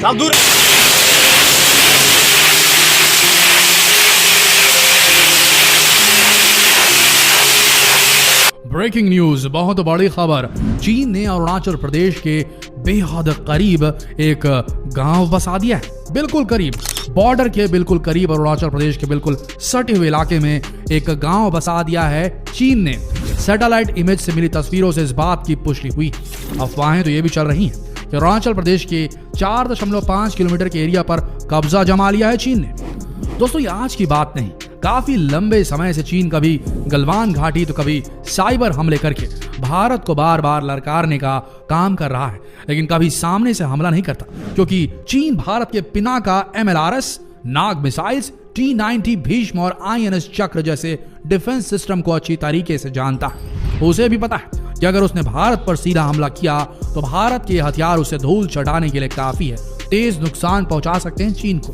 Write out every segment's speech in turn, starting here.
साहब दूर। Breaking news, बहुत बड़ी खबर। चीन ने अरुणाचल प्रदेश के बेहद करीब एक गांव बसा दिया है। बिल्कुल करीब, बॉर्डर के बिल्कुल करीब, अरुणाचल प्रदेश के बिल्कुल सटे हुए इलाके में एक गांव बसा दिया है चीन ने। सैटेलाइट इमेज से मिली तस्वीरों से इस बात की पुष्टि हुई। अफवाहें तो ये भी चल रही हैं कि अरुणाचल प्रदेश के 4.5 किलोमीटर के एरिया पर कब्जा जमा लिया है चीन ने। दोस्तों, ये आज की बात नहीं, काफी लंबे समय से चीन कभी गलवान घाटी तो कभी साइबर हमले करके भारत को बार बार ललकारने का काम कर रहा है, लेकिन कभी सामने से हमला नहीं करता, क्योंकि चीन भारत के पिनाका MLRS, नाग मिसाइल्स, T-90 भीष्म और INS चक्र जैसे डिफेंस सिस्टम को अच्छी तरीके से जानता है। उसे भी पता है कि अगर उसने भारत पर सीधा हमला किया तो भारत के हथियार उसे धूल चटाने के लिए काफी है, तेज नुकसान पहुंचा सकते हैं चीन को।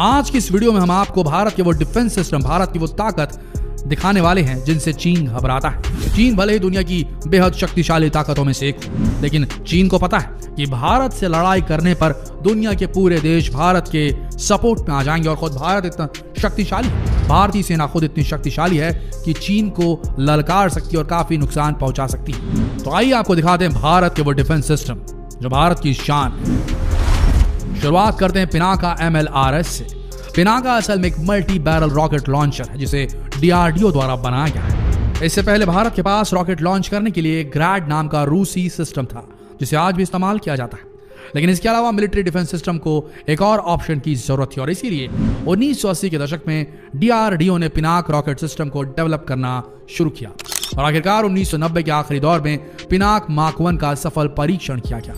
आज की इस वीडियो में हम आपको भारत के वो डिफेंस सिस्टम, भारत की वो ताकत दिखाने वाले हैं जिनसे चीन घबराता है। चीन भले ही दुनिया की बेहद शक्तिशाली ताकतों में से एक हो, लेकिन चीन को पता है कि भारत से लड़ाई करने पर दुनिया के पूरे देश भारत के सपोर्ट में आ जाएंगे, और खुद भारत इतना शक्तिशाली, भारतीय सेना खुद इतनी शक्तिशाली है कि चीन को ललकार सकती है और काफी नुकसान पहुंचा सकती है। तो आइए आपको दिखाते हैं भारत के वो डिफेंस सिस्टम जो भारत की शान है। शुरुआत करते हैं पिनाका MLRS से। पिनाका असल में एक मल्टी बैरल रॉकेट लॉन्चर है जिसे DRDO द्वारा बनाया गया है। इससे पहले भारत के पास रॉकेट लॉन्च करने के लिए ग्रैड नाम का रूसी सिस्टम था जिसे आज भी इस्तेमाल किया जाता है, लेकिन इसके अलावा मिलिट्री डिफेंस सिस्टम को एक और ऑप्शन की जरूरत थी, और इसीलिए 1980 के दशक में DRDO ने पिनाक रॉकेट सिस्टम को डेवलप करना शुरू किया, और आखिरकार 1990 के आखिरी दौर में पिनाक मार्क 1 का सफल परीक्षण किया गया।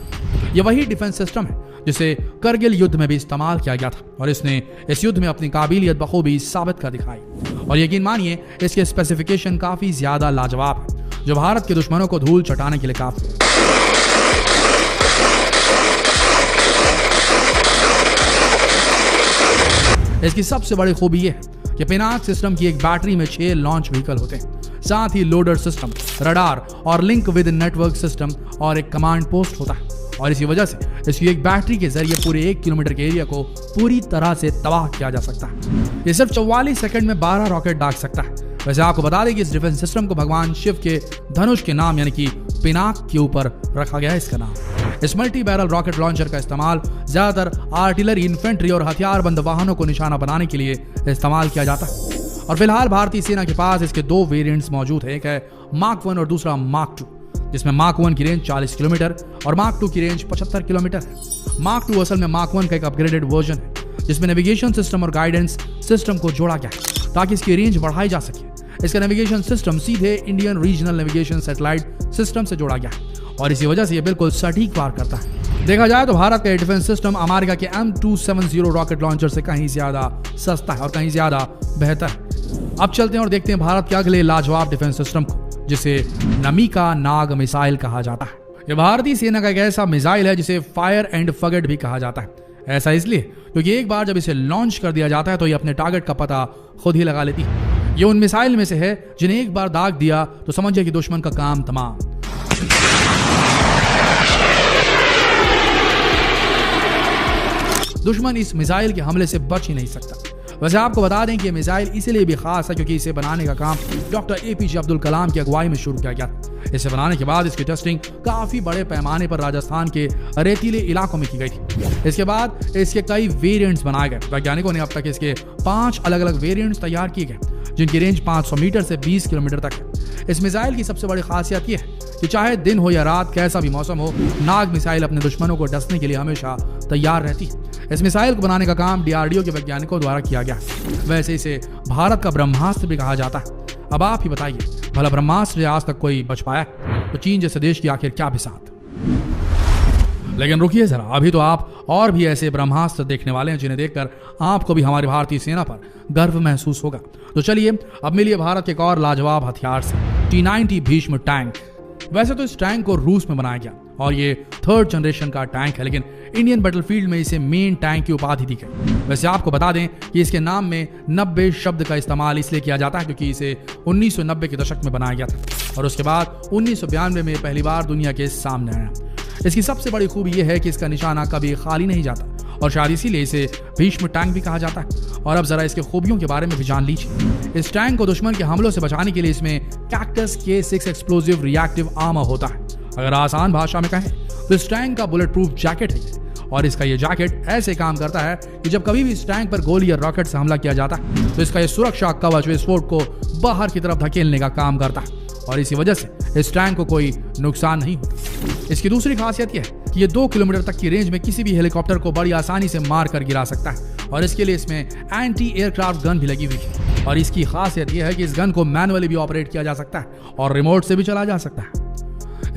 यह वही डिफेंस सिस्टम है जिसे करगिल युद्ध में भी इस्तेमाल किया गया था, और इसने इस युद्ध में अपनी काबिलियत बखूबी साबित कर दिखाई। और यकीन मानिए, इसके स्पेसिफिकेशन काफी ज्यादा लाजवाब है, जो भारत के दुश्मनों को धूल चटाने के लिए काफी। इसकी सबसे बड़ी खूबी यह है कि पिनाक सिस्टम की एक बैटरी में 6 लॉन्च व्हीकल होते हैं, साथ ही लोडर सिस्टम, रडार और लिंक विद नेटवर्क सिस्टम और एक कमांड पोस्ट होता है, और इसी वजह से इसकी एक बैटरी के जरिए पूरे 1 किलोमीटर के एरिया को पूरी तरह से तबाह किया जा सकता है। ये सिर्फ 44 सेकंड में 12 रॉकेट दाग सकता है। वैसे आपको बता दें कि इस डिफेंस सिस्टम को भगवान शिव के धनुष के नाम यानी कि पिनाक के ऊपर रखा गया है इसका नाम। इस मल्टी बैरल रॉकेट लॉन्चर का इस्तेमाल ज्यादातर आर्टिलरी, इन्फेंट्री और हथियारबंद वाहनों को निशाना बनाने के लिए इस्तेमाल किया जाता है, और फिलहाल भारतीय सेना के पास इसके 2 वेरिएंट्स मौजूद है। एक है मार्क 1 और दूसरा मार्क 2, जिसमें मार्क 1 की रेंज 40 किलोमीटर और मार्क 2 की रेंज 75 किलोमीटर है। मार्क 2 असल में मार्क 1 का एक अपग्रेडेड वर्जन है जिसमें नेविगेशन सिस्टम और गाइडेंस सिस्टम को जोड़ा गया है ताकि इसकी रेंज बढ़ाई जा सके। इसका नेविगेशन सिस्टम सीधे Indian regional navigation satellite system से जोड़ा गया है, और इसी वजह से यह बिल्कुल सटीक वार करता है। देखा जाए तो भारत का डिफेंस सिस्टम अमेरिका के M270 रॉकेट लॉन्चर से कहीं ज्यादा सस्ता है और कहीं ज्यादा बेहतर है। अब चलते हैं और देखते हैं भारत के अगले लाजवाब डिफेंस सिस्टम को, जिसे नमिका नाग मिसाइल कहा जाता है। यह भारतीय सेना का एक ऐसा मिसाइल है जिसे फायर एंड फगेट भी कहा जाता है। ऐसा इसलिए क्योंकि एक बार जब इसे लॉन्च कर दिया जाता है तो ये अपने टारगेट का पता खुद ही लगा लेती है। ये उन मिसाइल में से है जिन्हें एक बार दाग दिया तो समझिए कि दुश्मन का काम तमाम। दुश्मन इस मिसाइल के हमले से बच ही नहीं सकता। वैसे आपको बता दें कि ये मिसाइल इसलिए भी खास है क्योंकि इसे बनाने का काम डॉक्टर APJ अब्दुल कलाम की अगुवाई में शुरू किया गया। इसे बनाने के बाद इसकी टेस्टिंग काफी बड़े पैमाने पर राजस्थान के रेतीले इलाकों में की गई थी। इसके बाद इसके कई वेरिएंट्स बनाए गए। वैज्ञानिकों ने अब तक इसके 5 अलग अलग वेरिएंट्स तैयार किए गए जिनकी रेंज 500 मीटर से 20 किलोमीटर तक है। इस मिसाइल की सबसे बड़ी खासियत यह है कि चाहे दिन हो या रात, कैसा भी मौसम हो, नाग मिसाइल अपने दुश्मनों को डसने के लिए हमेशा तैयार रहती है। इस मिसाइल को बनाने का काम DRDO के वैज्ञानिकों द्वारा किया गया। वैसे इसे भारत का ब्रह्मास्त्र भी कहा जाता है। अब आप ही बताइए, भला ब्रह्मास्त्र आज तक कोई बच पाया तो चीन जैसे देश की आखिर क्या बिसात। लेकिन रुकिए जरा, अभी तो आप और भी ऐसे ब्रह्मास्त्र देखने वाले हैं जिन्हें देखकर आपको भी हमारी भारतीय सेना पर गर्व महसूस होगा। तो चलिए अब मिलिए भारत के एक और लाजवाब हथियार से, T-90 भीष्म टैंक। वैसे तो इस टैंक को रूस में बनाया गया और ये 3rd जनरेशन का टैंक है, लेकिन इंडियन बैटलफील्ड में इसे मेन टैंक की उपाधि दी गई। वैसे आपको बता दें कि इसके नाम में 90 शब्द का इस्तेमाल इसलिए किया जाता है क्योंकि इसे 1990 के दशक में बनाया गया था और उसके बाद 1992 में पहली बार दुनिया के सामने आया। इसकी सबसे बड़ी खूबी यह है कि इसका निशाना कभी खाली नहीं जाता और शायद इसीलिए इसे भीष्म टैंक भी कहा जाता है। और अब जरा इसके खूबियों के बारे में भी जान लीजिए। इस टैंक को दुश्मन के हमलों से बचाने के लिए इसमें cactus K6 explosive reactive armour होता है। अगर आसान भाषा में कहें तो इस टैंक का बुलेट प्रूफ जैकेट है और इसका ये जैकेट ऐसे काम करता है कि जब कभी भी इस टैंक पर गोली या रॉकेट से हमला किया जाता है तो इसका ये सुरक्षा कवच विस्फोट को बाहर की तरफ धकेलने का काम करता है और इसी वजह से इस टैंक को कोई नुकसान नहीं होता। इसकी दूसरी खासियत यह है कि ये 2 किलोमीटर तक की रेंज में किसी भी हेलीकॉप्टर को बड़ी आसानी से मार कर गिरा सकता है और इसके लिए इसमें एंटी एयरक्राफ्ट गन भी लगी हुई है और इसकी खासियत यह है कि इस गन को मैनुअली भी ऑपरेट किया जा सकता है और रिमोट से भी चलाया जा सकता है।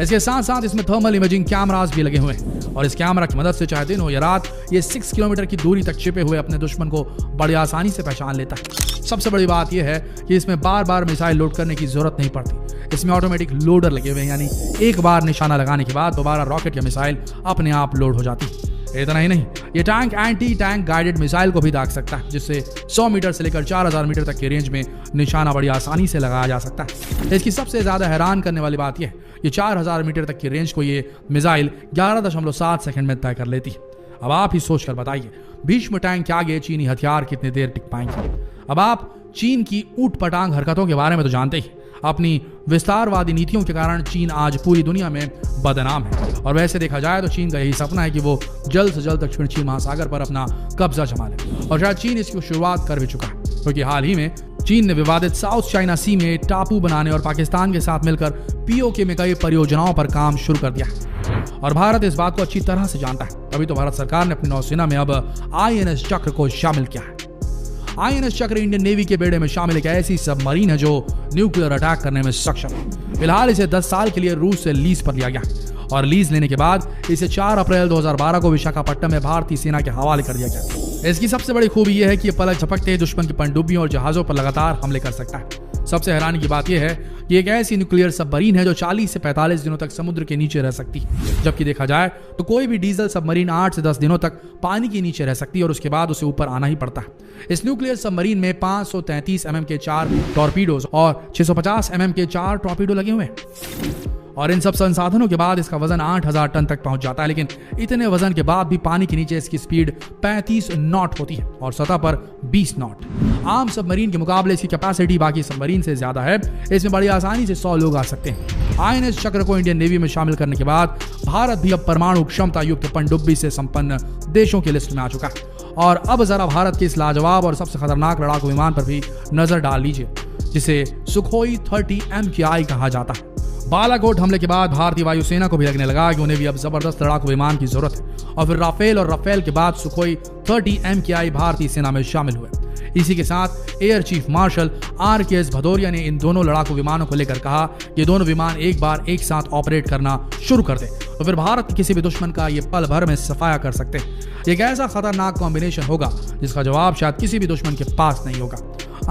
इसके साथ साथ इसमें थर्मल इमेजिंग कैमरास भी लगे हुए हैं और इस कैमरा की मदद से चाहे दिन हो या रात ये 6 किलोमीटर की दूरी तक छिपे हुए अपने दुश्मन को बड़ी आसानी से पहचान लेता है। सबसे बड़ी बात यह है कि इसमें बार बार मिसाइल लोड करने की जरूरत नहीं पड़ती। इसमें ऑटोमेटिक लोडर लगे हुए हैं, यानी एक बार निशाना लगाने के बाद दोबारा रॉकेट या मिसाइल अपने आप लोड हो जाती है। इतना ही नहीं, ये tank anti tank guided missile को भी दाग सकता है जिससे 100 मीटर से लेकर 4000 मीटर तक की रेंज में निशाना बड़ी आसानी से लगाया जा सकता है। इसकी सबसे ज्यादा हैरान करने वाली बात यह है ये 4000 मीटर तक की रेंज को ये मिसाइल 11.7 सेकंड में तय कर लेती है। अब आप ही सोचकर बताइए भीष्म टैंक के आगे चीनी हथियार कितनी देर टिक पाएंगे। अब आप चीन की ऊट पटांग हरकतों के बारे में तो जानते ही। अपनी विस्तारवादी नीतियों के कारण चीन आज पूरी दुनिया में बदनाम है और वैसे देखा जाए तो चीन का यही सपना है कि वो जल्द से जल्द दक्षिण चीन महासागर पर अपना कब्जा जमा ले और शायद चीन इसकी शुरुआत कर भी चुका है क्योंकि हाल ही में चीन ने विवादित साउथ चाइना सी में टापू बनाने और पाकिस्तान के साथ मिलकर POK में कई परियोजनाओं पर काम शुरू कर दिया है और भारत इस बात को अच्छी तरह से जानता है। तभी तो भारत सरकार ने अपनी नौसेना में अब INS चक्र को शामिल किया है। INS चक्र इंडियन नेवी के बेड़े में शामिल एक ऐसी सबमरीन है जो न्यूक्लियर अटैक करने में सक्षम है। फिलहाल इसे 10 साल के लिए रूस से लीज पर लिया गया और लीज लेने के बाद इसे 4 अप्रैल 2012 को विशाखापट्टनम में भारतीय सेना के हवाले कर दिया गया। इसकी सबसे बड़ी खूबी यह है कि यह पलक झपकते दुश्मन की पनडुब्बियों और जहाजों पर लगातार हमले कर सकता है। सबसे हैरानी की बात यह है कि एक ऐसी न्यूक्लियर सबमरीन है जो 40 से 45 दिनों तक समुद्र के नीचे रह सकती है, जबकि देखा जाए तो कोई भी डीजल सबमरीन 8 से 10 दिनों तक पानी के नीचे रह सकती है और उसके बाद उसे ऊपर आना ही पड़ता है। इस न्यूक्लियर सबमरीन में 533 mm के 4 टॉर्पीडोज और 650 mm के 4 टॉर्पीडो लगे हुए हैं और इन सब संसाधनों के बाद इसका वजन 8000 टन तक पहुंच जाता है। लेकिन इतने वजन के बाद भी पानी के नीचे इसकी स्पीड 35 नॉट होती है और सतह पर 20 नॉट। आम सबमरीन के मुकाबले इसकी कैपेसिटी बाकी सबमरीन से ज्यादा है। इसमें बड़ी आसानी से 100 लोग आ सकते हैं। INS चक्र को इंडियन नेवी में शामिल करने के बाद भारत भी अब परमाणु क्षमता युक्त पनडुब्बी से संपन्न देशों की लिस्ट में आ चुका है। और अब जरा भारत के इस लाजवाब और सबसे खतरनाक लड़ाकू विमान पर भी नजर डाल लीजिए जिसे सुखोई 30 MKI कहा जाता है। बालाकोट हमले के बाद भारतीय वायुसेना को भी लगने लगा कि उन्हें भी अब जबरदस्त लड़ाकू विमान की जरूरत है और फिर राफेल और राफेल के बाद सुखोई 30 MKI भारतीय सेना में शामिल हुए। इसी के साथ air chief marshal RKS Bhadauria ने इन दोनों लड़ाकू विमानों को लेकर कहा कि दोनों विमान एक बार एक साथ ऑपरेट करना शुरू कर दे तो फिर भारत के किसी भी दुश्मन का ये पल भर में सफाया कर सकते हैं। एक ऐसा खतरनाक कॉम्बिनेशन होगा जिसका जवाब शायद किसी भी दुश्मन के पास नहीं होगा।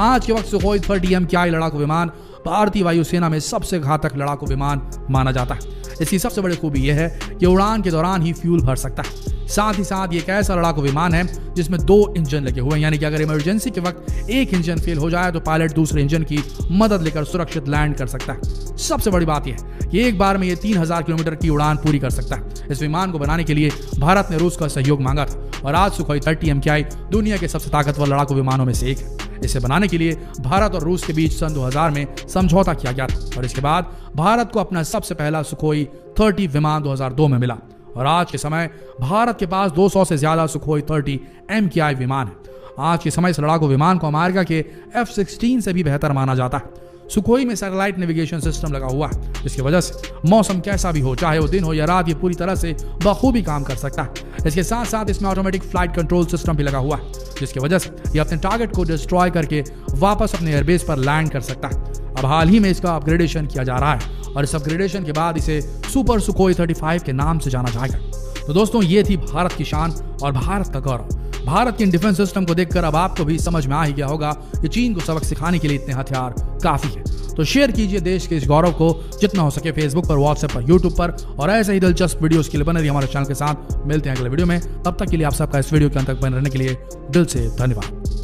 आज के वक्त सुखोई 30 MKI लड़ाकू विमान भारतीय वायुसेना में सबसे घातक लड़ाकू विमान माना जाता है। इसकी सबसे बड़ी खूबी यह है कि उड़ान के दौरान ही फ्यूल भर सकता है। साथ ही साथ ये एक ऐसा लड़ाकू विमान है जिसमें 2 इंजन लगे हुए हैं, यानी कि अगर इमरजेंसी के वक्त एक इंजन फेल हो जाए तो पायलट दूसरे इंजन की मदद लेकर सुरक्षित लैंड कर सकता है। सबसे बड़ी बात यह है कि एक बार में ये 3000 किलोमीटर की उड़ान पूरी कर सकता है। इस विमान को बनाने के लिए भारत ने रूस का सहयोग मांगा था और आज सुखोई 30 MKI दुनिया के सबसे ताकतवर लड़ाकू विमानों में से एक है। इसे बनाने के लिए भारत और रूस के बीच सन 2000 में समझौता किया गया था और इसके बाद भारत को अपना सबसे पहला सुखोई 30 विमान 2002 में मिला और आज के समय भारत के पास 200 से ज्यादा सुखोई 30 MKI विमान है। आज के समय इस लड़ाकू विमान को अमेरिका के F-16 से भी बेहतर माना जाता है। सुखोई में सैटेलाइट नेविगेशन सिस्टम लगा हुआ है जिसकी वजह से मौसम कैसा भी हो, चाहे वो दिन हो या रात, ये पूरी तरह से बखूबी काम कर सकता है। इसके साथ साथ इसमें ऑटोमेटिक फ्लाइट कंट्रोल सिस्टम भी लगा हुआ है जिसकी वजह से ये अपने टारगेट को डिस्ट्रॉय करके वापस अपने एयरबेस पर लैंड कर सकता है। अब हाल ही में इसका अपग्रेडेशन किया जा रहा है और इस अपग्रेडेशन के बाद इसे सुपर सुखोई 35 के नाम से जाना जाएगा। तो दोस्तों, ये थी भारत की शान और भारत का गौरव। भारत के इन डिफेंस सिस्टम को देखकर अब आपको भी समझ में आ ही गया होगा कि चीन को सबक सिखाने के लिए इतने हथियार काफी है। तो शेयर कीजिए देश के इस गौरव को जितना हो सके, फेसबुक पर, व्हाट्सएप पर, यूट्यूब पर, और ऐसे ही दिलचस्प वीडियोस के लिए बने रहिए हमारे चैनल के साथ। मिलते हैं अगले वीडियो में, तब तक के लिए आप सबका इस वीडियो के अंत तक बने रहने के लिए दिल से धन्यवाद।